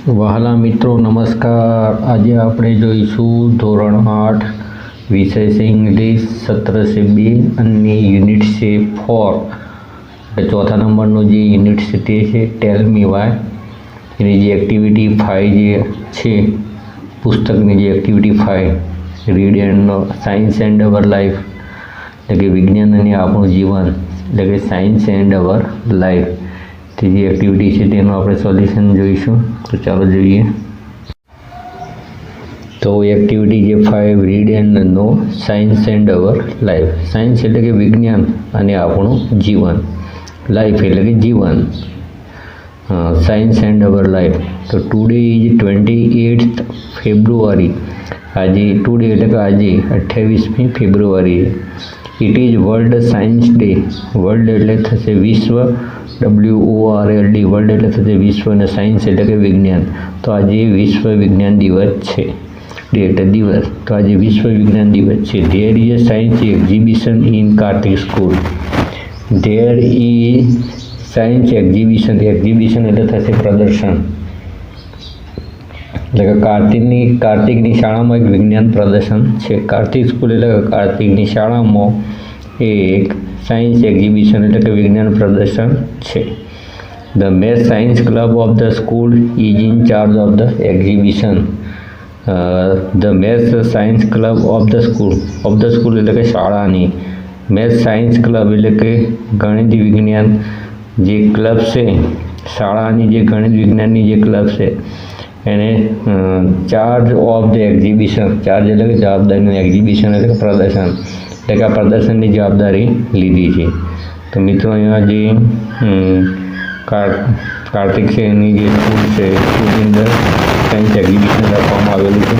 વહાલા મિત્રો નમસ્કાર. આજે આપણે જોઈશું ધોરણ 8 વિષય છે ઇંગ્લિશ, સત્ર છે 2 અને યુનિટ છે 4. એટલે ચોથા નંબરનો જે યુનિટ છે તે છે ટેલ મી વાય. એની જે એક્ટિવિટી 5 જે છે પુસ્તકની જે activity 5 read and science and our life, એટલે કે વિજ્ઞાન અને આપણું જીવન, એટલે કે સાયન્સ એન્ડ અવર લાઈફ, તે જે એક્ટિવિટી છે તેનું આપણે સોલ્યુશન જોઈશું. તો ચાલો જોઈએ. તો એક્ટિવિટી જે 5 read and know science and our life. Science એટલે કે વિજ્ઞાન અને આપણું જીવન, લાઈફ એટલે કે જીવન, સાયન્સ એન્ડ અવર લાઈફ. તો ટુડે ઇઝ 28th ફેબ્રુઆરી. આજે ટુડે એટલે કે આજે 28મી ફેબ્રુઆરી. It is World Science Day. World એટલે થશે વિશ્વ, WORLD, વર્લ્ડ એટલે થશે વિશ્વ અને સાયન્સ એટલે કે વિજ્ઞાન. તો આજે વિશ્વ વિજ્ઞાન દિવસ છે. ડે એટલે દિવસ, તો આજે વિશ્વ વિજ્ઞાન દિવસ છે. There is a science exhibition in Kartik school. There is science exhibition. Exhibition એટલે થશે પ્રદર્શન, એટલે કે કાર્તિકની શાળામાં એક વિજ્ઞાન પ્રદર્શન છે. કાર્તિક સ્કૂલ એટલે કે કાર્તિકની શાળામાં એક સાયન્સ એક્ઝિબિશન એટલે કે વિજ્ઞાન પ્રદર્શન છે. The maths science club of the school is in charge of the exhibition. The maths science club of the school એટલે કે શાળાની મેથ્સ સાયન્સ ક્લબ એટલે કે ગણિત વિજ્ઞાન જે ક્લબ છે, શાળાની જે ગણિત વિજ્ઞાનની જે ક્લબ છે એને charge of the exhibition. Charge એટલે કે જવાબદારીનું, એક્ઝિબિશન એટલે કે પ્રદર્શન, એટલે કે આ પ્રદર્શનની જવાબદારી લીધી છે. તો મિત્રો અહીંયા જે કાર્તિક છે એની જે સ્કૂલ છે, સ્કૂલની અંદર સાયન્સ એક્ઝિબિશન રાખવામાં આવેલું છે.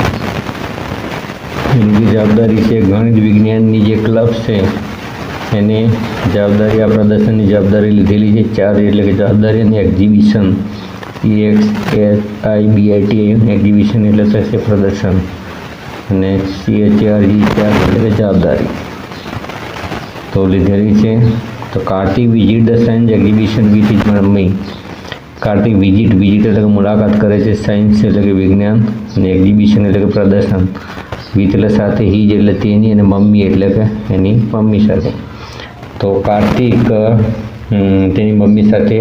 એની જે જવાબદારી છે ગણિત વિજ્ઞાનની જે ક્લબ છે એને જવાબદારી, આ પ્રદર્શનની જવાબદારી લીધેલી છે. ચાર્જ એટલે કે જવાબદારી અને એક્ઝિબિશન, EXHIBIT એક્ઝિબિશન એટલે થશે પ્રદર્શન અને CHRE ચાર્જ એટલે કે જવાબદારી તો લીધેલી છે. તો Kartik visit the science exhibition with his mummy. Kartik visit એટલે કે મુલાકાત કરે છે, સાયન્સ એટલે કે વિજ્ઞાન અને એક્ઝિબિશન એટલે કે પ્રદર્શન, વિથ એટલે સાથે, હિજ એટલે તેની અને મમ્મી એટલે કે એની મમ્મી સાથે. તો કાર્તિક તેની મમ્મી સાથે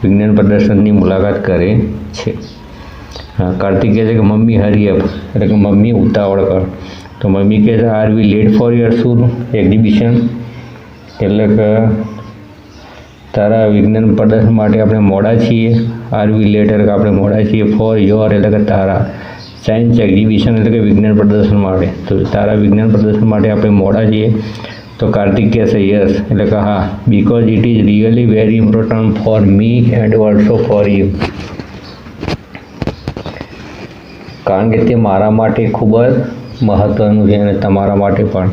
વિજ્ઞાન પ્રદર્શનની મુલાકાત કરે છે. કાર્તિક કહે છે કે મમ્મી હરી અપ, એટલે કે મમ્મી ઉતાવળ કર. તો મમ્મી કહે છે are we late for your school exhibition, એટલે કે તારા વિજ્ઞાન પ્રદર્શન માટે આપણે મોડા છીએ. આર વી લેટ એટલે કે આપણે મોડા છીએ. ફોર યોર એટલે કે તારા, સાયન્સ એક્ઝિબિશન એટલે કે વિજ્ઞાન પ્રદર્શન માટે, તો તારા વિજ્ઞાન પ્રદર્શન માટે આપણે મોડા છીએ. તો કાર્તિક કહેશે યસ, એટલે કે હા, because it is really very important for me and also for you. કારણ કે તે મારા માટે ખૂબ જ મહત્ત્વનું છે અને તમારા માટે પણ.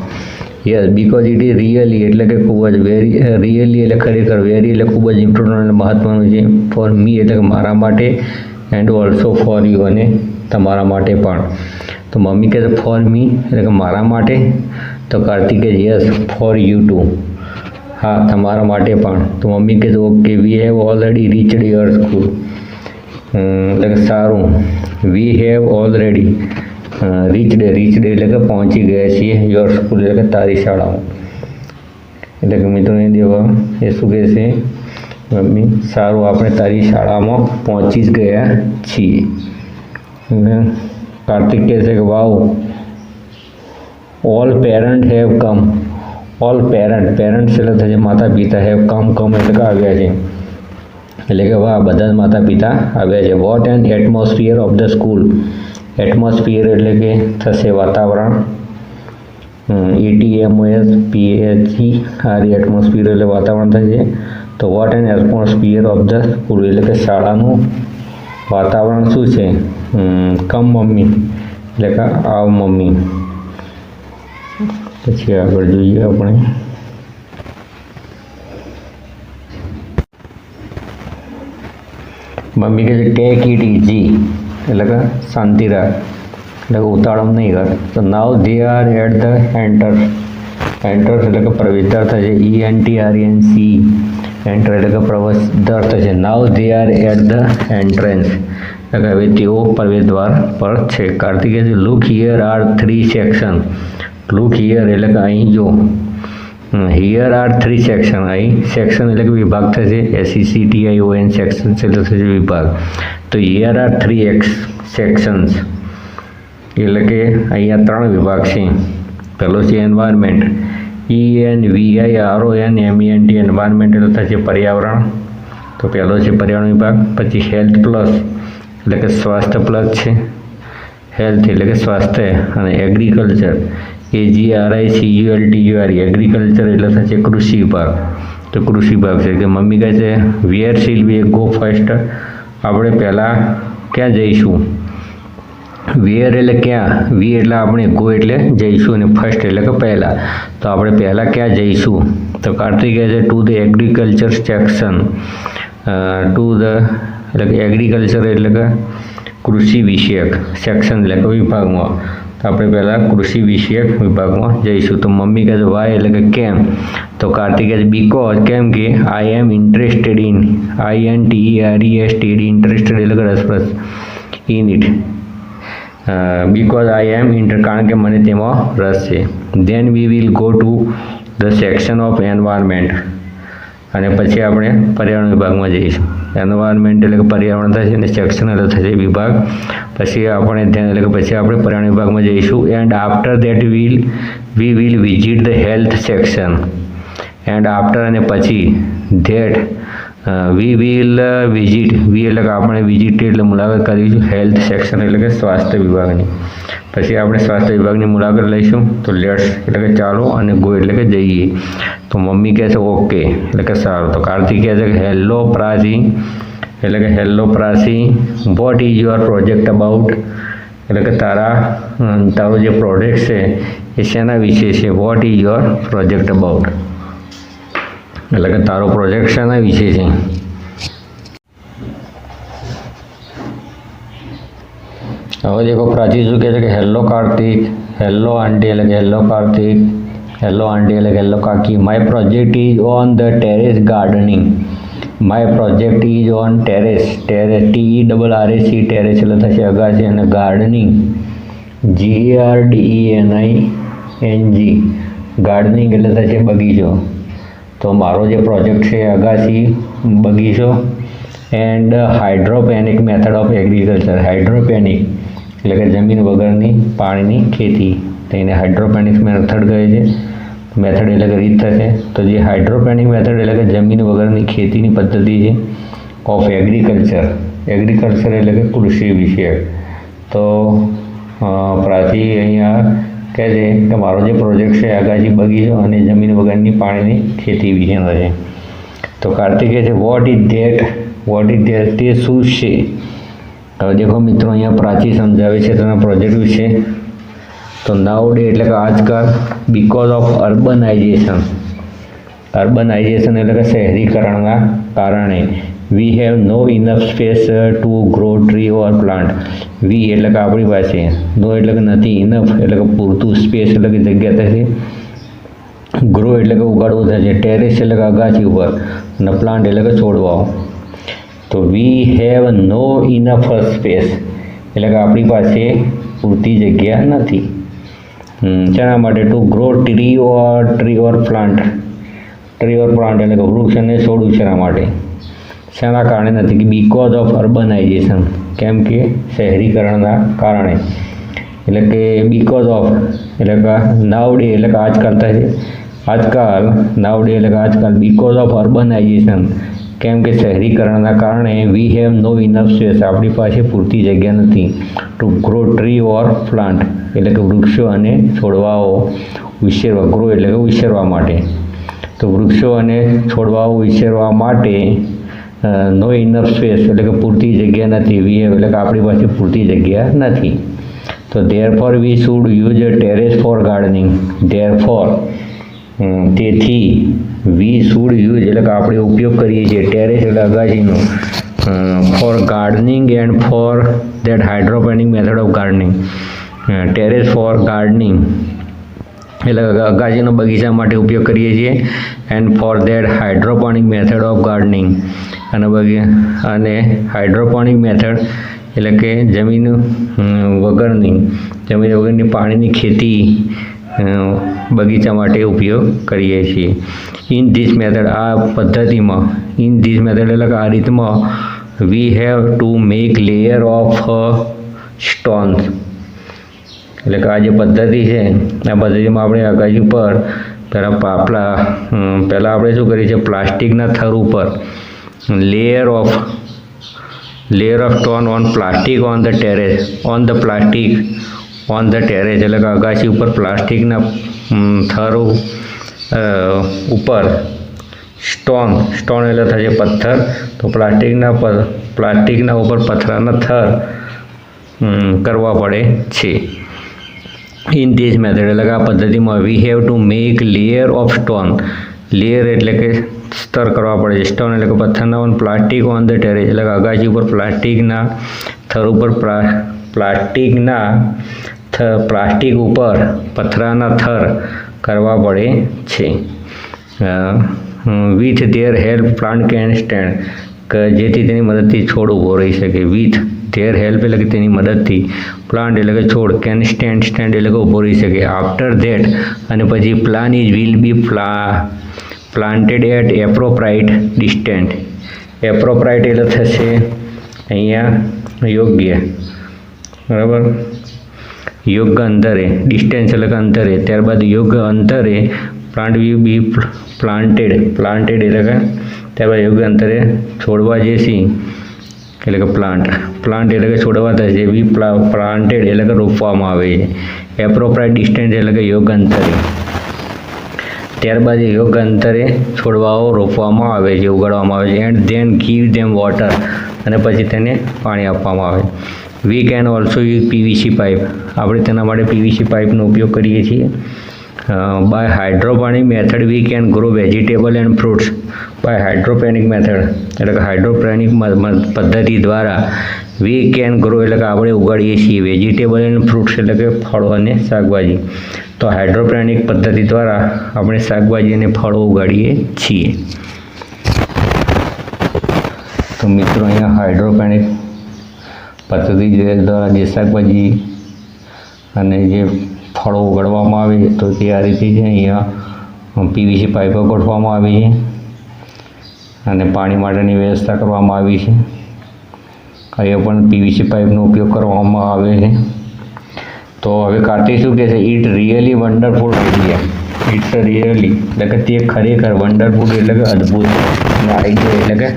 Yes, because it is really એટલે કે ખૂબ જ, રિયલી એટલે ખરેખર, વેરી એટલે ખૂબ જ ઇમ્પોર્ટન્ટ અને મહત્ત્વનું છે. ફોર મી એટલે કે મારા માટે, એન્ડ ઓલ્સો ફોર યુ અને તમારા માટે પણ. તો મમ્મી કહે છે ફોર મી એટલે કે મારા માટે. તો કાર્તિક કહે યસ ફોર યુ ટુ, હા તમારા માટે પણ. તો મમ્મી કહે છે okay, we have already reached your school, એટલે કે સારું, વી હેવ ઓલરેડી રીચડ એટલે કે પહોંચી ગયા છીએ, યોર સ્કૂલ એટલે કે તારી શાળામાં. એટલે કે મિત્રો એ દેવા એ શું કહે છે મમ્મી, સારું આપણે તારી શાળામાં પહોંચી જ ગયા છીએ. કાર્તિક કહે છે કે wow, all parent have come. All parents એટલે થશે માતા પિતા, હેવ કમ એટલે કે આવ્યા છે, એટલે કે વાહ બધા જ માતા પિતા આવ્યા છે. What an atmosphere of the school. Atmosphere એટલે કે થશે વાતાવરણ, ATMOSPHER, એટમોસ્ફિયર એટલે વાતાવરણ થશે. તો what an atmosphere of the school એટલે કે શાળાનું વાતાવરણ શું છે, કમ મમ્મી એટલે કે આવ મમ્મી. પછી આગળ જોઈએ આપણે. મમ્મી કહે છે ટેક ઇટ ઇઝી, એટલે કે શાંતિ રાખ, એટલે કે ઉતાવળ નહીં કર. તો now they are at the entrance એટલે કે પ્રવેશદ્વાર થશે, ENTRANCE, એન્ટર એટલે કે પ્રવેશદ્વાર થશે. Now they are at the entrance, હવે તેઓ પ્રવેશદ્વાર પર છે. કાર્તિક કહે છે look here are 3 section. Look here એટલે કે અહીં જો. Here are 3 section. અહીં સેક્શન એટલે કે વિભાગ થશે. SECTION સેક્શન એટલે થશે વિભાગ. તો હિયર આર 3 સેક્શન્સ એટલે કે અહીંયા 3 વિભાગ છે. પહેલો છે એન્વાયરમેન્ટ. ENVIRONMENT એન્વાયરમેન્ટ એટલે થશે પર્યાવરણ. તો પહેલો છે પર્યાવરણ વિભાગ. પછી હેલ્થ પ્લસ એટલે કે સ્વાસ્થ્ય પ્લસ છે. હેલ્થ એટલે કે સ્વાસ્થ્ય. અને એગ્રીકલ્ચર AGRICULTURE એગ્રીકલ્ચર એટલે થશે કૃષિ વિભાગ. તો કૃષિ વિભાગ છે કે મમ્મી કહે છે વેર શીલ વી ગો ફર્સ્ટ. આપણે પહેલાં ક્યાં જઈશું? વેર એટલે ક્યાં, વી એટલે આપણે, ગો એટલે જઈશું, અને ફર્સ્ટ એટલે કે પહેલાં. તો આપણે પહેલાં ક્યાં જઈશું? તો કાર્તિક કહે છે to the agriculture section. To the એટલે કે એગ્રીકલ્ચર એટલે કે કૃષિ વિષયક, સેક્શન એટલે કે વિભાગમાં. તો આપણે પહેલાં કૃષિ વિષયક વિભાગમાં જઈશું. તો મમ્મી કહે છે વાય એટલે કે કેમ? તો કાર્તિક કહે છે બીકોઝ, કેમ કે આઈ એમ ઇન્ટરેસ્ટેડ ઇન, INTERESTED ઇન્ટરેસ્ટેડ એટલે કે રસપ્રદ, ઇન ઇટ. બીકોઝ આઈ એમ કારણ કે મને તેમાં રસ છે. Then we will go to the section of environment. અને પછી આપણે પર્યાવરણ વિભાગમાં જઈશું. એન્વાયરમેન્ટ એટલે કે પર્યાવરણ થશે, અને સેક્શન એટલે થશે વિભાગ. પછી આપણે ધ્યાન એટલે કે પછી આપણે પર્યાવરણ વિભાગમાં જઈશું. And after that we will visit the health section. And after અને પછી ધેટ વી વિલ વિઝિટ, વી એટલે કે આપણે વિઝિટ એટલે મુલાકાત કરીશું હેલ્થ સેક્શન એટલે કે સ્વાસ્થ્ય વિભાગની. પછી આપણે સ્વાસ્થ્ય વિભાગની મુલાકાત લઈશું. તો લેટ્સ એટલે કે ચાલો, અને ગો એટલે કે જઈએ. તો મમ્મી કહે છે ઓકે એટલે કે સારું. તો કાર્તિક કહે છે કે હેલો પ્રાચી એટલે કે hello Prachi, vote is your project about. એટલે કે તારો જે પ્રોજેક્ટ છે એ શેના વિશે છે? Vote is your project about એટલે કે તારો પ્રોજેક્ટ શેના વિશે છે? હવે દેખો પ્રાચી શું કહે છે કે હેલો કાર્તિક, હેલો આંટી એટલે કે હેલો કાર્તિક, હેલો આંટી એટલે કે હેલો કાકી. My project is on the terrace gardening. My project is on terrace. Terrace TERRAC terrace એટલે થશે અગાસી, અને ગાર્ડનિંગ GARDENING ગાર્ડનિંગ એટલે થશે બગીચો. તો મારો જે પ્રોજેક્ટ છે અગાસી, બગીચો. And hydroponic method of agriculture. Hydroponic એટલે કે જમીન વગરની પાણીની ખેતી. તો એને હાઇડ્રોપેનિક મેથડ કહે છે. મેથડ એટલે કે રીત થશે. તો જે હાઇડ્રોપેનિક મેથડ એટલે કે જમીન વગરની ખેતીની પદ્ધતિ છે. Of agriculture. એગ્રીકલ્ચર એટલે કે કૃષિ વિષયક. તો પ્રાચી અહીંયા કહે છે કે મારો જે પ્રોજેક્ટ છે અગાસી, બગીચો અને જમીન વગરની પાણીની ખેતી વિશેનો છે. તો કાર્તિક કહે છે વોટ ઇઝ ધેટ તે શું છે? હવે દેખો મિત્રો અહીંયા પ્રાચી સમજાવે છે તેના પ્રોજેક્ટ વિશે. તો નાઉ ડે એટલે કે આજકાલ, બીકોઝ ઓફ અર્બનાઇઝેશન એટલે કે શહેરીકરણના કારણે, we have no enough space to grow tree or plant. We એટલે કે આપણી પાસે, નો એટલે કે નથી, ઇનફ એટલે કે પૂરતું, સ્પેસ એટલે કે જગ્યા થશે, ગ્રો એટલે કે ઉગાડવું થશે, ટેરેસ એટલે કે અગાસી ઉપર, અને પ્લાન્ટ એટલે કે છોડવાઓ. તો we have no enough space એટલે કે આપણી પાસે પૂરતી જગ્યા નથી. શેના માટે? To grow tree or plant એટલે કે વૃક્ષ અને છોડવું. શેના માટે? શેના કારણે નથી? કે બીકોઝ ઓફ અર્બનાઇઝેશન, કેમ કે શહેરીકરણના કારણે. એટલે કે બીકોઝ ઓફ એટલે કે નાવ ડે એટલે કે આજકાલ થશે, આજકાલ. નાવ ડે એટલે કે આજકાલ. બીકોઝ ઓફ અર્બનાઇઝેશન કેમ કે શહેરીકરણના કારણે, we have no enough space આપણી પાસે પૂરતી જગ્યા નથી, to grow tree or plant એટલે કે વૃક્ષો અને છોડવાઓ ઉછેરવા. ગ્રો એટલે કે ઉછેરવા માટે. તો વૃક્ષો અને છોડવાઓ ઉછેરવા માટે નો ઇનફ સ્પેસ એટલે કે પૂરતી જગ્યા નથી. વી હેવ એટલે કે આપણી પાસે પૂરતી જગ્યા નથી. તો therefore we should use terrace for gardening. Therefore તેથી, વી શુડ યુઝ એટલે કે આપણે ઉપયોગ કરીએ છીએ ટેરેસ એટલે અગાસીનો, for gardening and for that hydroponic method of gardening. Terrace for gardening એટલે અગાસીનો બગીચા માટે ઉપયોગ કરીએ છીએ. And for that hydroponic method of gardening અને હાઇડ્રોપોનિક મેથડ એટલે કે જમીન વગરની પાણીની ખેતી બગીચા માટે ઉપયોગ કરીએ છીએ. ઇન ધીસ મેથડ, આ પદ્ધતિમાં, ઇન ધીસ મેથડ એટલે કે આ રીતમાં, we have to make layer of stones, એટલે કે આ જે પદ્ધતિ છે આ પદ્ધતિમાં આપણે અગાસી પર પહેલાં આપણે શું કરીએ છીએ, પ્લાસ્ટિકના થર ઉપર layer of stone on plastic on the terrace, on the plastic on the terrace, એટલે કે અગાસી ઉપર પ્લાસ્ટિકના થર ઉપર સ્ટોન એટલે થશે પથ્થર, તો પ્લાસ્ટિકના ઉપર પથ્થરના થર કરવા પડે છે. ઇન ધીસ મેથડ એટલે કે આ પદ્ધતિમાં, we have to make layer of stone, layer એટલે કે સ્તર કરવા પડે છે, સ્ટોન એટલે કે પથ્થરના, on plastic on the terrace એટલે કે અગાસી ઉપર પ્લાસ્ટિકના થર ઉપર પ્લાસ્ટિક ઉપર પથ્થરના થર કરવા પડે છે. With their help plant can stand, કે જેથી તેની મદદથી છોડ ઊભો રહી શકે. વિથ ધેર હેલ્પ એટલે કે તેની મદદથી, પ્લાન્ટ એટલે કે છોડ, કેન સ્ટેન્ડ એટલે કે ઊભો રહી શકે. આફ્ટર ધેટ, અને પછી plant will be planted at appropriate distance. Appropriate એટલે થશે અહીંયા યોગ્ય, બરાબર, યોગ્ય અંતરે, ડિસ્ટન્સ એટલે કે અંતરે, ત્યારબાદ યોગ્ય અંતરે પ્લાન્ટ વિલ બી પ્લાન્ટેડ એટલે કે ત્યારબાદ યોગ્ય અંતરે છોડવા જશે, એટલે કે પ્લાન્ટ એટલે કે છોડવા થશે. બી પ્લાન્ટેડ એટલે કે રોપવામાં આવે છે. એપ્રોપ્રાઇટ ડિસ્ટન્સ એટલે કે યોગ્ય અંતરે, ત્યારબાદ યોગ્ય અંતરે છોડવાઓ રોપવામાં આવે છે, ઉગાડવામાં આવે છે. And then give them water, અને પછી તેને પાણી આપવામાં આવે. We can also use PVC pipe, આપણે તેના માટે પીવીસી પાઇપનો ઉપયોગ કરીએ છીએ. By hydroponic method we can grow vegetable and fruits. By hydroponic method એટલે કે હાઇડ્રોપોનિક પદ્ધતિ દ્વારા વી કેન ગ્રો એટલે કે આપણે ઉગાડીએ છીએ વેજીટેબલ એન્ડ ફ્રૂટ્સ એટલે કે ફળો અને શાકભાજી. તો હાઇડ્રોપોનિક પદ્ધતિ દ્વારા આપણે શાકભાજી અને ફળો ઉગાડીએ છીએ. તો મિત્રો અહીંયા હાઇડ્રોપોનિક પદ્ધતિ દ્વારા જે શાકભાજી અને જે ફળો ઉગાડવામાં આવે તો તે આ રીતે છે. અહીંયા પીવીસી પાઇપો ગોઠવવામાં આવી છે અને પાણી માટેની વ્યવસ્થા કરવામાં આવી છે. અહીંયા પણ પીવીસી પાઇપનો ઉપયોગ કરવામાં આવે છે. તો હવે કાર્તિક શું કહે છે, it really wonderful idea. It's really એટલે કે તે ખરેખર, વન્ડરફુલ એટલે કે અદ્ભુત, અને આઈડિયા એટલે કે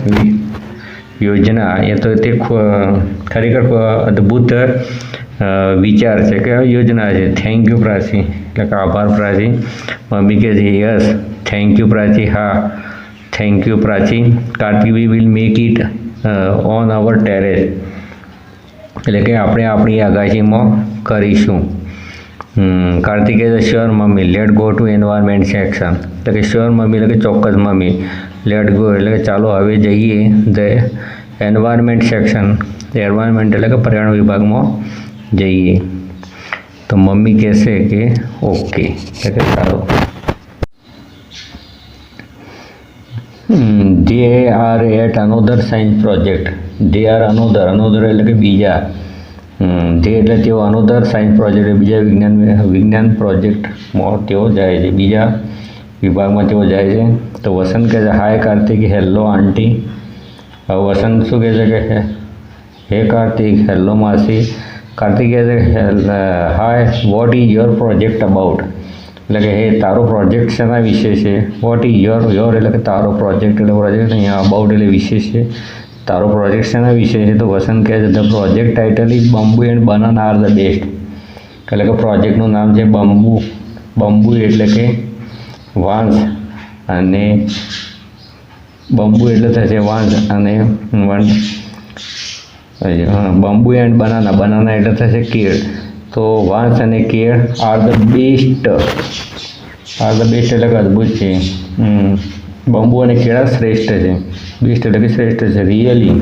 યોજના, એ તો તે ખરેખર અદ્ભુત વિચાર છે કે યોજના છે. થેન્ક યુ પ્રાચી એટલે કે આભાર પ્રાચી. મમ્મી કહે છે યસ થેન્ક યુ પ્રાચી, હા thank you Prachi. Kartik we will make it on our terrace એટલે કે આપણે આપણી આગાશીમાં કરીશું. કાર્તિક કહે છે sure mummy, let go to environment section એટલે કે શ્યોર મમ્મી એટલે કે ચોક્કસ મમ્મી, લેટ ગો એટલે કે ચાલો હવે જઈએ ધ એન્વાયરમેન્ટ સેક્શન. એન્વાયરમેન્ટ એટલે કે પર્યાવરણ વિભાગમાં જઈએ. તો મમ્મી કહેશે કે ઓકે એટલે કે ચાલો. They are at another science project. They are another એટલે કે બીજા, ધે એટલે તેઓ અનોધર સાયન્સ પ્રોજેક્ટ બીજા વિજ્ઞાન પ્રોજેક્ટમાં તેઓ જાય છે, બીજા વિભાગમાં તેઓ જાય છે. તો વસંત કહે છે હાય કાર્તિક, હેલો આંટી. હવે વસંત શું કહે છે કે હે કાર્તિક, હેલો માસી. કાર્તિક કહે છે hi, what is your project about એટલે કે હે તારો પ્રોજેક્ટ શેના વિશે છે. વોટ ઇઝ યોર એટલે કે તારો પ્રોજેક્ટ એટલે પ્રોજેક્ટ, અહીંયા અબાઉટ એટલે વિશે છે. તારો પ્રોજેક્ટ શેના વિશે છે. તો વસંત કહે છે the project title is bamboo and banana are the best એટલે કે પ્રોજેક્ટનું નામ છે બંબુ એટલે કે વાંસ, અને બંબુ એટલે થશે વાંસ, અને બંબુ એન્ડ બનાના એટલે થશે કેળ. તો વાંસ અને કેળ આર ધ બેસ્ટ એટલે કે અદ્ભુત છે. બંબુ અને કેળા શ્રેષ્ઠ છે. બેસ્ટ એટલે કે શ્રેષ્ઠ છે. રિયલી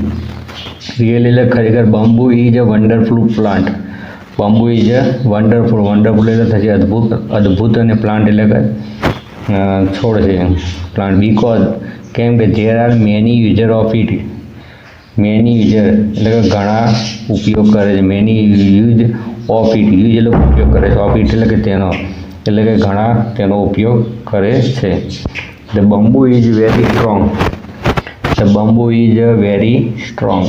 એટલે ખરેખર. Bamboo is a wonderful plant. Bamboo is a wonderful એટલે થશે અદ્ભુત, અને પ્લાન્ટ એટલે કે છોડ છે, પ્લાન્ટ. બીકોઝ કેમ કે there are many user of it many user એટલે કે ઘણા ઉપયોગ કરે છે. Many use of it, use એટલે ઉપયોગ કરે છે, ઓફ ઇટ એટલે કે તેનો, એટલે કે ઘણા તેનો ઉપયોગ કરે છે. The બમ્બુ is very strong, the બમ્બુ is very strong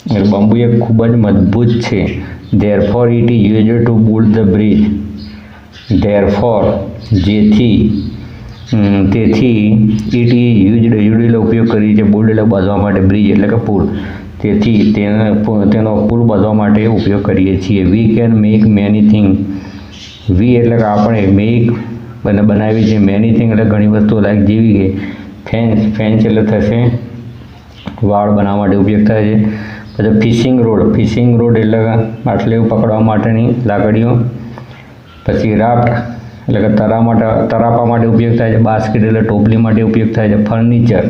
એટલે બંબુ એ ખૂબ જ મજબૂત છે. Therefore it is used to build the bridge, therefore જેથી, તેથી ઇટ ઇઝ યુઝડ એટલે ઉપયોગ કરી છે, બિલ્ડ એટલે બાંધવા માટે, બ્રિજ એટલે કે પુલ, તેથી તેનો પુલ બાંધવા માટે ઉપયોગ કરીએ છીએ. We can make many thing, we એટલે કે આપણે, મેક અને બનાવી છે, મેની થિંગ એટલે ઘણી વસ્તુઓ, લાઈક જેવી કે ફેન્સ, ફેન્સ એટલે થશે વાળ બનાવવા માટે ઉપયોગ થાય છે. પછી ફિશિંગ રોડ, ફિશિંગ રોડ એટલે માછલીઓ પકડવા માટેની લાકડીઓ. પછી રાફ્ટ એટલે કે તરાપા માટે ઉપયોગ થાય છે. બાસ્કેટ એટલે ટોપલી માટે ઉપયોગ થાય છે. ફર્નિચર,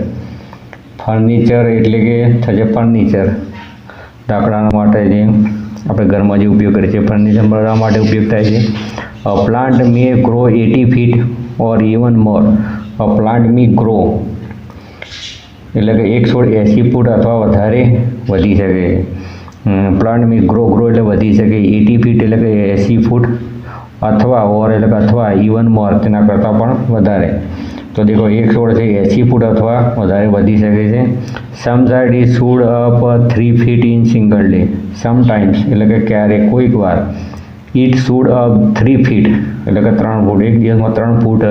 ફર્નિચર એટલે કે થશે ફર્નિચર, લાકડાના માટે જે આપણે ઘરમાં જે ઉપયોગ કરીએ છીએ, ફર્નિચર બનાવવા માટે ઉપયોગ થાય છે. A plant May grow 80 feet or even more, a plant May grow એટલે કે એક છોડ 80 ફૂટ અથવા વધારે વધી શકે છે. પ્લાન્ટ મે ગ્રો એટલે વધી શકે, 80 feet એટલે કે 80 ફૂટ, અથવા ઓર એટલે કે અથવા, ઇવન મોર તેના કરતાં પણ વધારે. તો દેખો એક છોડ છે 80 ફૂટ અથવા વધારે વધી શકે છે. Sometimes it should up 3 feet in single day, sometimes એટલે કે ક્યારેક, કોઈક વાર, ઇટ શૂડ અપ 3 feet એટલે કે 3 ફૂટ, એક દિવસમાં 3 ફૂટ,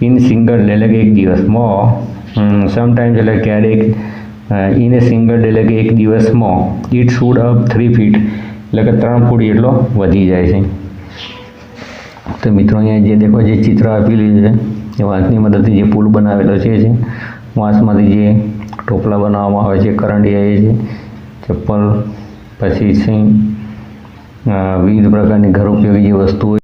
ઇન સિંગલ ડે એટલે કે એક દિવસમાં, સમટાઇમ્સ એટલે ક્યારેક, ઇન એ સિંગલ ડે એટલે કે એક દિવસમાં, ઇટ શૂડ અપ 3 feet એટલે કે 3 ફૂટ એટલો વધી જાય છે. તો મિત્રો અહીંયા જે દેખો જે ચિત્ર આપેલું છે એ વાંસની મદદથી જે પુલ બનાવેલો છે, વાંસમાંથી જે ટોપલા બનાવવામાં આવે છે, કરંડિયા એ છે, ચપ્પલ, પછી છે વિવિધ પ્રકારની ઘર ઉપયોગી જે વસ્તુઓ